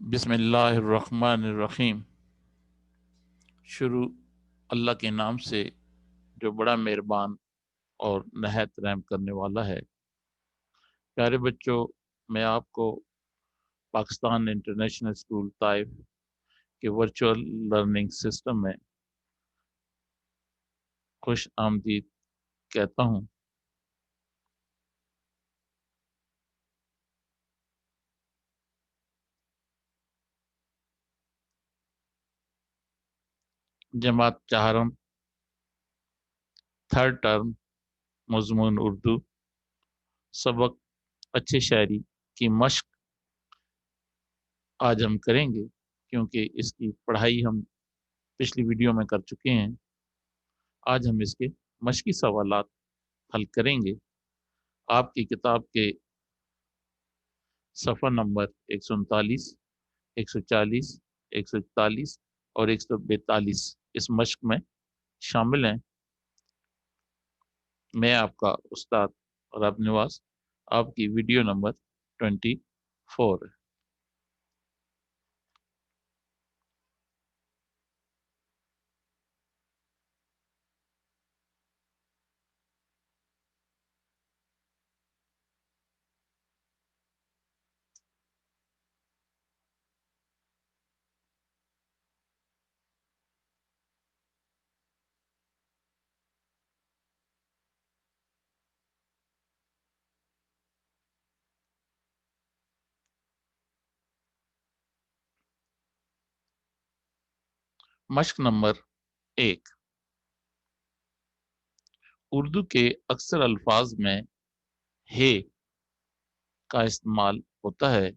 بسم اللہ الرحمن الرحیم۔ شروع اللہ کے نام سے جو بڑا مہربان اور نہایت رحم کرنے والا ہے۔ پیارے بچوں، میں آپ کو پاکستان انٹرنیشنل اسکول طائف کے ورچوئل لرننگ سسٹم میں خوش آمدید کہتا ہوں۔ جماعت چہارم، تھرڈ ٹرم، مضمون اردو، سبق اچھے شاعری کی مشق آج ہم کریں گے، کیونکہ اس کی پڑھائی ہم پچھلی ویڈیو میں کر چکے ہیں۔ آج ہم اس کے مشقی سوالات حل کریں گے۔ آپ کی کتاب کے صفحہ نمبر 139، 140، 141 اور 142 اس مشق میں شامل ہیں۔ میں آپ کا استاد رب نواز، آپ کی ویڈیو نمبر 24 ہے۔ مشق نمبر 1، اردو کے اکثر الفاظ میں ہے کا استعمال ہوتا ہے۔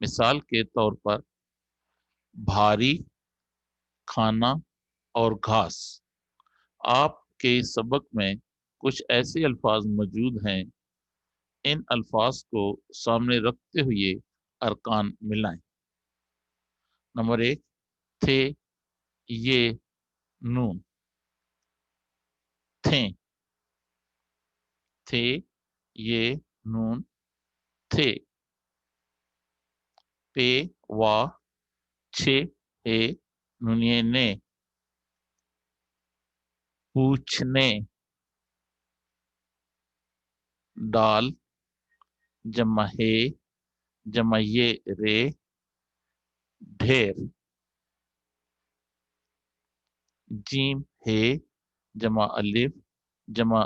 مثال کے طور پر بھاری، کھانا اور گھاس۔ آپ کے سبق میں کچھ ایسے الفاظ موجود ہیں، ان الفاظ کو سامنے رکھتے ہوئے ارکان ملائیں۔ نمبر 1، تھے، یہ، نون۔ تھے، تھے، یہ، نون، تھے۔ پے، وا، چھے، ہے، نونیے، نے۔ پوچھنے، ڈال، جمع ہے، جمع یہ، رے، ڈھیر۔ جیم، ہے، جمع الف، جمع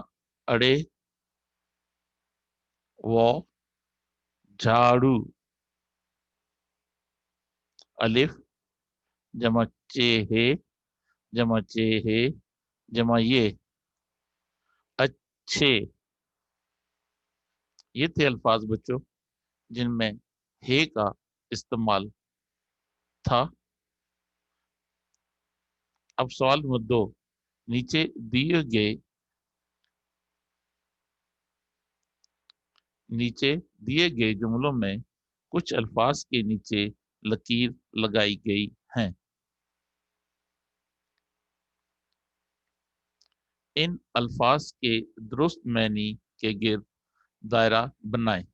اڑے، و، جھاڑو۔ الف، جمع چے، ہے، جمع چے، ہے، جمع یہ، اچھے۔ یہ تھے الفاظ بچوں جن میں ہے کا استعمال تھا۔ اب سوال نمبر 2، نیچے دیے گئے جملوں میں کچھ الفاظ کے نیچے لکیر لگائی گئی ہیں۔ ان الفاظ کے درست معنی کے گرد دائرہ بنائیں۔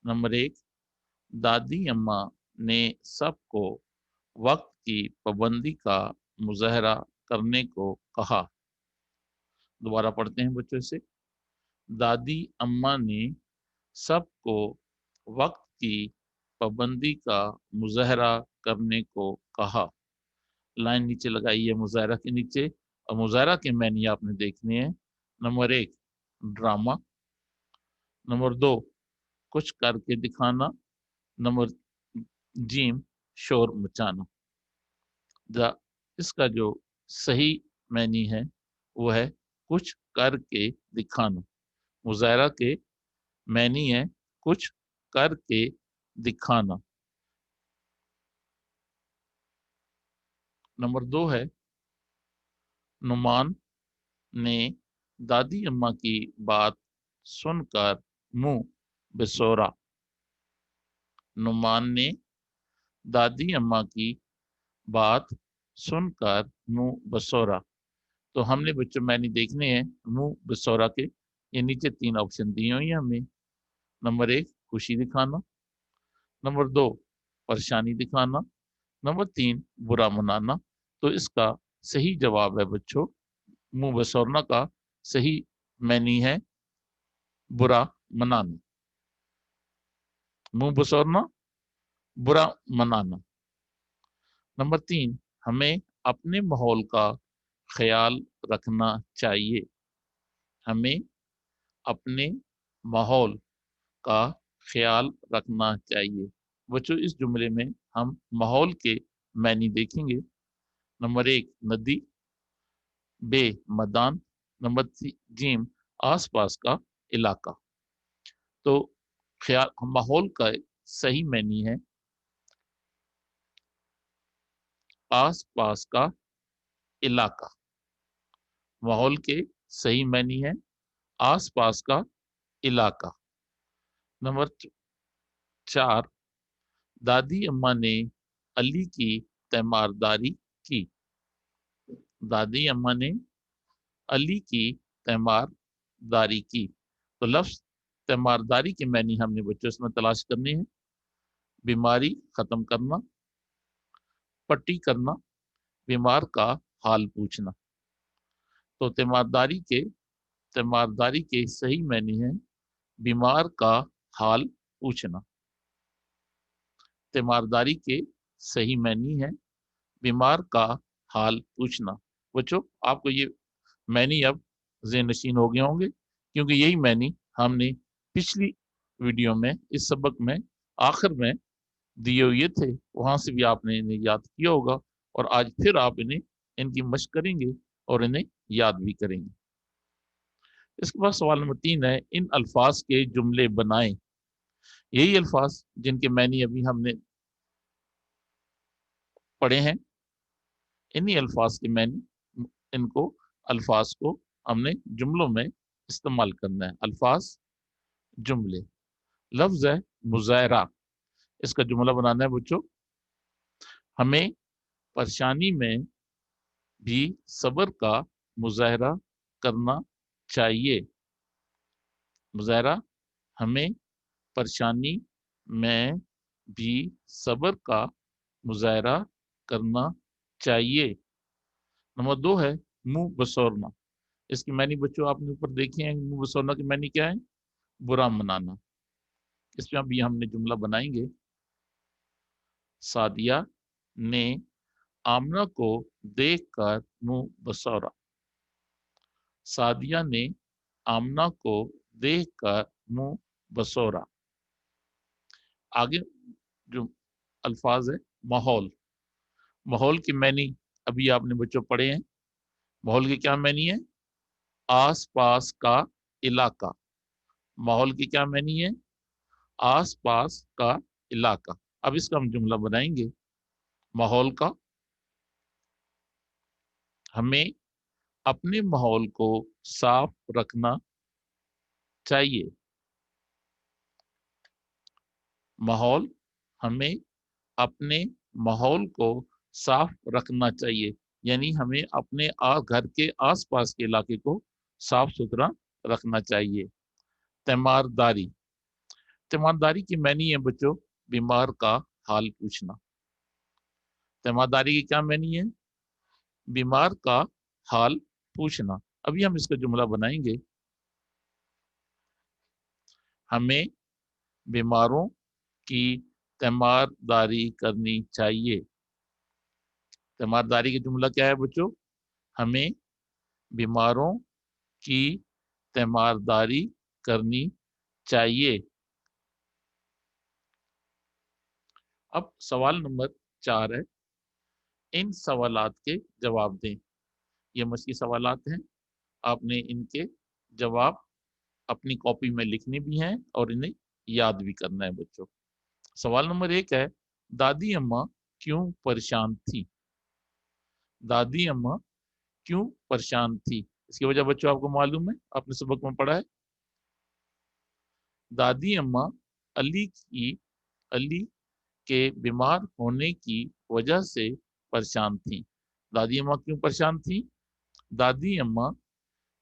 نمبر 1، دادی اماں نے سب کو وقت کی پابندی کا مظاہرہ کرنے کو کہا۔ دوبارہ پڑھتے ہیں بچوں سے۔ دادی اماں نے سب کو وقت کی پابندی کا مظاہرہ کرنے کو کہا۔ لائن نیچے لگائی ہے مظاہرہ کے نیچے، اور مظاہرہ کے معنی آپ نے دیکھنے ہیں۔ Number 1، drama. نمبر 2، کچھ کر کے دکھانا۔ نمبر جیم، شور مچانا۔ اس کا جو صحیح معنی ہے وہ ہے کچھ کر کے دکھانا۔ مظاہرہ کے معنی ہے کچھ کر کے دکھانا۔ نمبر 2 ہے، نعمان نے دادی اماں کی بات سن کر منہ بسورا۔ نعمان نے دادی اماں کی بات سن کر منہ بسورا۔ تو ہم نے بچوں معنی دیکھنے ہیں منہ بسورا کے۔ یہ نیچے 3 آپشن دیے ہوئی ہیں ہمیں۔ नंबर 1 खुशी दिखाना, नंबर 2 परेशानी दिखाना, नंबर 3 बुरा मनाना। तो इसका सही जवाब है बच्चों, मुंह बसौरना का सही मैनी है बुरा मनाना। मुंह बसौरना, बुरा मनाना। नंबर 3 हमें अपने माहौल का ख्याल रखना चाहिए। हमें अपने माहौल का ख्याल रखना चाहिए। बच्चों इस जुमले में हम माहौल के मैनी देखेंगे। नंबर 1 नदी, बे मैदान, नंबर जीम आसपास का इलाका। तो ख्याल माहौल का सही मैनी है आसपास का इलाका। माहौल के सही मैनी है आसपास का इलाका। नंबर 4 दादी अम्मा ने अली की तीमारदारी की। दादी अम्मा ने अली की तीमारदारी की। तो लफ्ज तीमारदारी के मैनी हमने बच्चों इसमें तलाश करने हैं। बीमारी खत्म करना, पट्टी करना, बीमार का हाल पूछना। तो तीमारदारी के सही मैनी है बीमार का हाल पूछना। तीमारदारी के सही मैनी है बीमार का हाल पूछना। बच्चों आपको ये मैनी अब ज़हन नशीन हो गए होंगे, क्योंकि यही मैनी हमने पिछली वीडियो में इस सबक में आखिर में दिए हुए थे, वहां से भी आपने इन्हें याद किया होगा और आज फिर आप इन्हें इनकी मशक करेंगे और इन्हें याद भी करेंगे। इसके बाद सवाल नंबर 3 है इन अल्फाज के जुमले बनाएं। यही अल्फाज जिनके मैनी अभी हमने पढ़े हैं, इन्हीं अल्फाज के मैनी, इनको अल्फाज को हमने जुमलों में इस्तेमाल करना है। अल्फाज जुमले। लफ्ज है मुजाहरा, इसका जुमला बनाना है बच्चों। हमें परेशानी में भी सब्र का मुजाहरा करना चाहिए। मुजाहरा, हमें परेशानी में भी सब्र का मुजाहरा करना चाहिए। नंबर 2 है मुंह बसौरना। इसकी मैनी बच्चों आपने ऊपर देखे हैं। मुंह बसौरना की मैनी क्या है? बुरा मनाना। इसमें अभी हमने जुमला बनाएंगे। सादिया ने आमना को देखकर मुंह बसौरा। सादिया ने आमना को देखकर मुंह बसौरा। आगे जो अल्फाज है माहौल। माहौल की मैनी अभी आपने बच्चों पढ़े हैं। माहौल की क्या मैनी है? आस पास का इलाका। माहौल की क्या मैनी है? आस पास का इलाका। अब इसका हम जुमला बनाएंगे। माहौल का, हमें अपने माहौल को साफ रखना चाहिए। माहौल, हमें अपने माहौल को साफ रखना चाहिए, यानी हमें अपने घर के आसपास के इलाके को साफ सुथरा रखना चाहिए। तीमारदारी। तीमारदारी की मैनी है बच्चों बीमार का हाल पूछना। तीमारदारी की क्या मैनी है? बीमार का हाल पूछना। अभी हम इसका जुमला बनाएंगे। हमें बीमारों की तीमारदारी करनी चाहिए। तीमारदारी का जुमला क्या है बच्चों? हमें बीमारों की तीमारदारी करनी चाहिए। अब सवाल नंबर 4 है इन सवालात के जवाब दें। ये मछली सवालात हैं, आपने इनके जवाब अपनी कॉपी में लिखने भी हैं और इन्हें याद भी करना है बच्चों। सवाल नंबर 1 है दादी अम्मा क्यों परेशान थी? दादी अम्मा क्यों परेशान थी? इसकी वजह बच्चों आपको मालूम है, आपने सबक में पढ़ा है। दादी अम्मा अली के बीमार होने की वजह से परेशान थी। दादी अम्मा क्यों परेशान थी? दादी अम्मा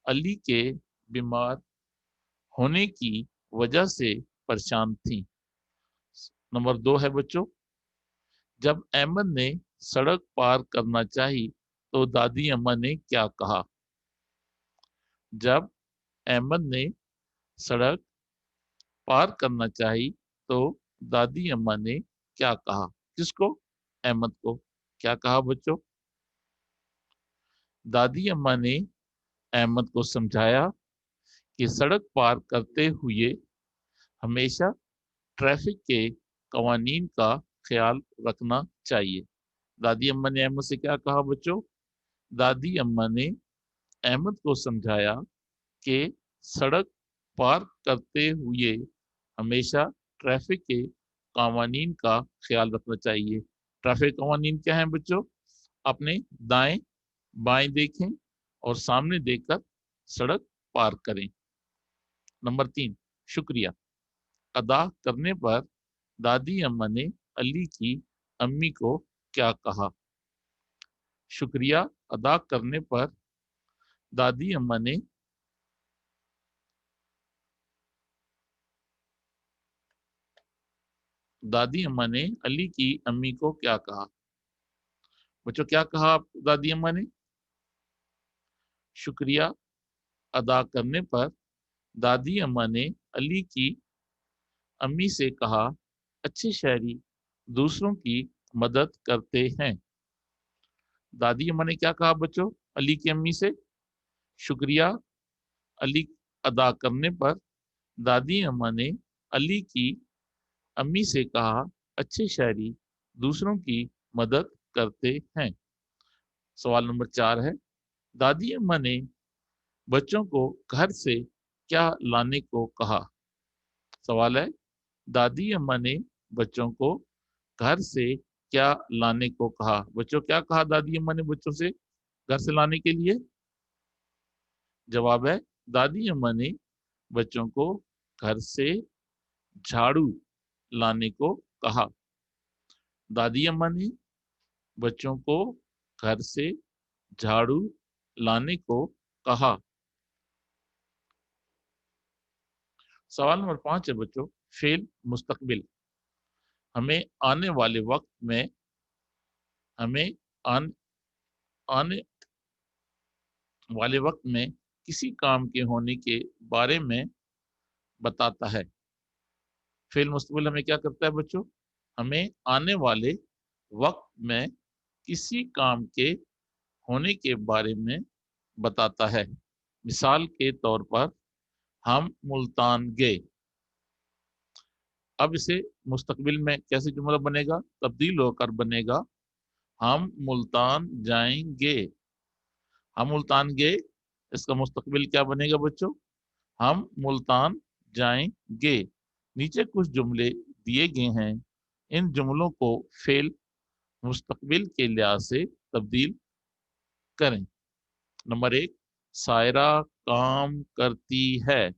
अली के बीमार होने की वजह से परेशान थीं। नंबर 2 है बच्चों, जब अहमद ने सड़क पार करना चाही तो दादी अम्मा ने क्या कहा? जब अहमद ने सड़क पार करना चाही तो दादी अम्मा ने क्या कहा? किसको? अहमद को। क्या कहा बच्चों? दादी अम्मा ने अहमद को समझाया कि सड़क पार करते हुए हमेशा ट्रैफिक के कवानीन का ख्याल रखना चाहिए। दादी अम्मा ने अहमद से क्या कहा बच्चों? दादी अम्मा ने अहमद को समझाया कि सड़क पार करते हुए हमेशा ट्रैफिक के कवानीन का ख्याल रखना चाहिए। ट्रैफिक कवानीन क्या है बच्चों? अपने दाएं बाएं देखें और सामने देखकर सड़क पार करें। नंबर 3, शुक्रिया अदा करने पर दादी अम्मा ने अली की अम्मी को क्या कहा? शुक्रिया अदा करने पर दादी अम्मा ने अली की अम्मी को क्या कहा? बच्चों क्या कहा दादी अम्मा ने? शुक्रिया अदा करने पर दादी अम्मा ने अली की अम्मी से कहा, अच्छे शहरी दूसरों की मदद करते हैं। दादी अम्मा ने क्या कहा बच्चों अली की अम्मी से? शुक्रिया अली अदा करने पर दादी अम्मा ने अली की अम्मी से कहा, अच्छे शहरी दूसरों की मदद करते हैं। सवाल नंबर 4 है, दादी अम्मा ने बच्चों को घर से क्या लाने को कहा? सवाल है, दादी अम्मा ने बच्चों को घर से क्या लाने को कहा? बच्चों क्या कहा दादी अम्मा ने बच्चों से घर से लाने के लिए? जवाब है, दादी अम्मा ने बच्चों को घर से झाड़ू लाने को कहा। दादी अम्मा ने बच्चों को घर से झाड़ू लाने को कहा। सवाल नंबर 5 है बच्चों, फेल मुस्तकबिल। हमें आने वाले वक्त में हमें आन, आने वाले वक्त में किसी काम के होने के बारे में बताता है। फेल मुस्तकबिल हमें क्या करता है बच्चों? हमें आने वाले वक्त में किसी काम के होने के बारे में बताता है। मिसाल के तौर पर हम मुल्तान गए। अब इसे मुस्तकबिल में कैसे जुमला बनेगा? तब्दील होकर बनेगा, हम मुल्तान जाएंगे। हम मुल्तान गए, इसका मुस्तकबिल क्या बनेगा बच्चों? हम मुल्तान जाएंगे। नीचे कुछ जुमले दिए गए हैं, इन जुमलों को फेल मुस्तकबिल के लिहाज से तब्दील करें। नंबर 1, सायरा काम करती है।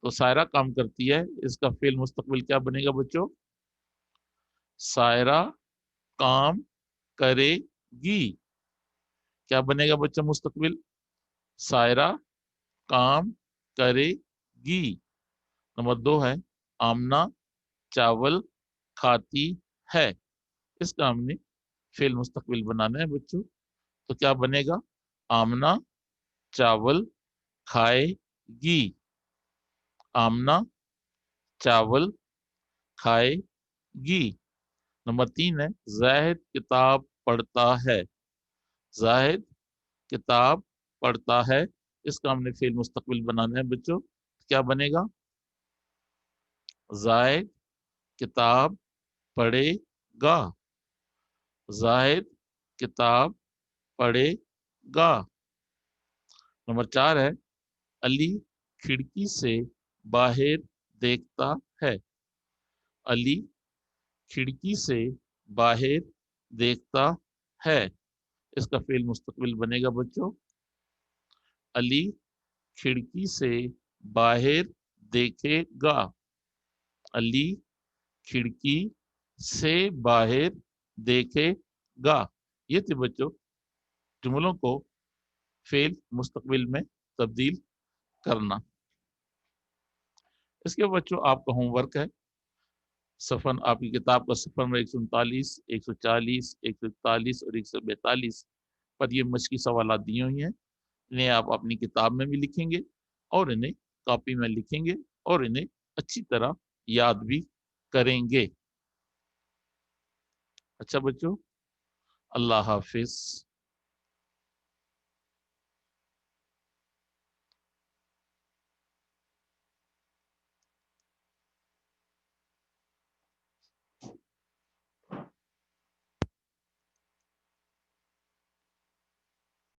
तो सायरा काम करती है, इसका फेल मुस्तकबिल क्या बनेगा बच्चों? सायरा काम करेगी। क्या बनेगा बच्चों मुस्तकबिल? सायरा काम करेगी। नंबर 2 है, आमना चावल खाती है। इसका हमने फेल मुस्तकबिल बनाना है बच्चों। तो क्या बनेगा? आमना चावल खाएगी। आमना चावल खाएगी। नंबर 3 है, जाहिद किताब पढ़ता है। जाहिद किताब पढ़ता है, इसका हमने फेल मुस्तकबिल बनाना है बच्चों। क्या बनेगा? जाहिद किताब पढ़ेगा। जाहिद किताब पढ़ेगा। नंबर 4 है, अली खिड़की से बाहर देखता है। अली खिड़की से बाहर देखता है, इसका फेल मुस्तकबिल बनेगा बच्चों। अली खिड़की से बाहर देखेगा। अली खिड़की से बाहर देखेगा। ये थे बच्चों जुमलों को फेल मुस्तकबिल में तब्दील करना। اس کے بچوں آپ کا ہوم ورک ہے، صفحہ آپ کی کتاب کا صفحہ نمبر 139، 140، 141 اور 142 پر یہ مشقی سوالات دیے ہوئی ہیں۔ انہیں آپ اپنی کتاب میں بھی لکھیں گے اور انہیں کاپی میں لکھیں گے اور انہیں اچھی طرح یاد بھی کریں گے۔ اچھا بچوں، اللہ حافظ۔